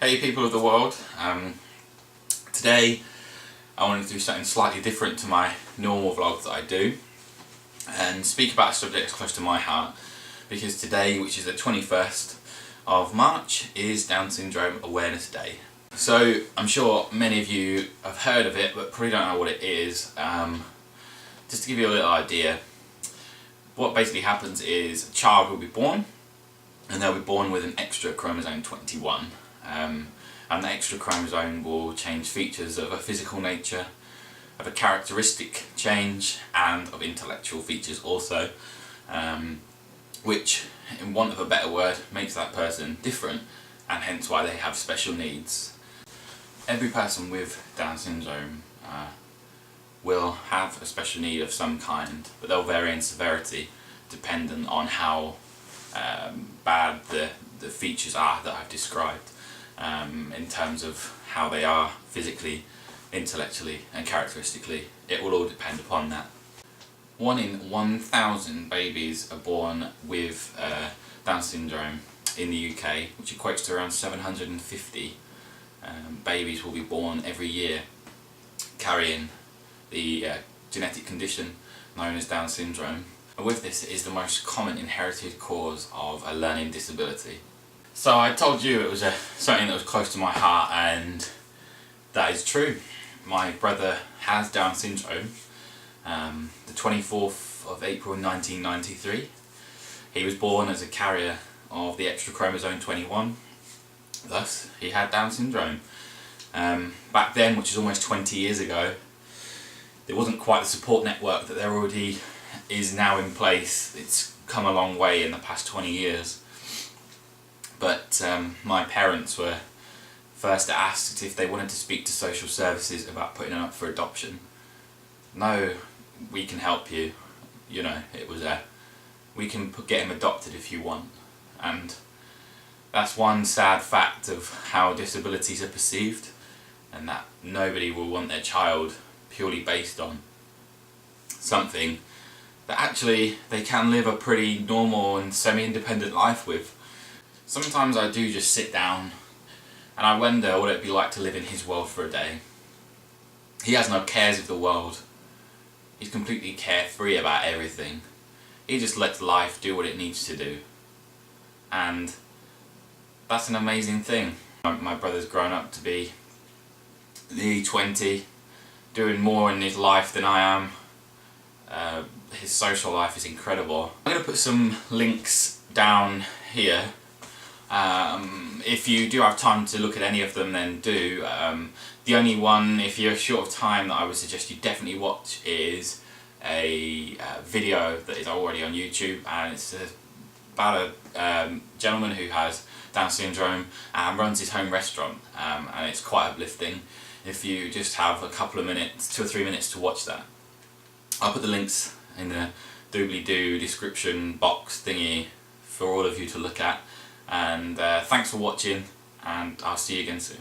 Hey people of the world, today I wanted to do something slightly different to my normal vlogs that I do and speak about a subject that's close to my heart, because today, which is the 21st of March, is Down Syndrome Awareness Day. So I'm sure many of you have heard of it but probably don't know what it is. Just to give you a little idea, what basically happens is a child will be born and they'll be born with an extra chromosome 21. And the extra chromosome will change features of a physical nature, of a characteristic change, and of intellectual features also, which, in want of a better word, makes that person different, and hence why they have special needs. Every person with Down syndrome will have a special need of some kind, but they'll vary in severity dependent on how bad the features are that I've described. In terms of how they are physically, intellectually and characteristically. It will all depend upon that. 1 in 1,000 babies are born with Down syndrome in the UK, which equates to around 750 babies will be born every year carrying the genetic condition known as Down syndrome. And with this, it is the most common inherited cause of a learning disability. So I told you it was something that was close to my heart, and that is true. My brother has Down syndrome. The 24th of April 1993. He was born as a carrier of the extra chromosome 21. Thus, he had Down syndrome. Back then, which is almost 20 years ago, there wasn't quite the support network that there already is now in place. It's come a long way in the past 20 years. But my parents were first asked if they wanted to speak to social services about putting them up for adoption. No, we can help you. You know, it was we can get him adopted if you want. And that's one sad fact of how disabilities are perceived, and that nobody will want their child purely based on something that actually they can live a pretty normal and semi-independent life with. Sometimes I do just sit down and I wonder what it'd be like to live in his world for a day. He has no cares of the world. He's completely carefree about everything. He just lets life do what it needs to do. And that's an amazing thing. My brother's grown up to be nearly 20, doing more in his life than I am. His social life is incredible. I'm going to put some links down here. If you do have time to look at any of them, then do. The only one, if you're short of time, that I would suggest you definitely watch is a video that is already on YouTube, and it's about a gentleman who has Down syndrome and runs his home restaurant, and it's quite uplifting if you just have a couple of minutes, 2 or 3 minutes to watch that. I'll put the links in the doobly-doo description box thingy for all of you to look at. And thanks for watching, and I'll see you again soon.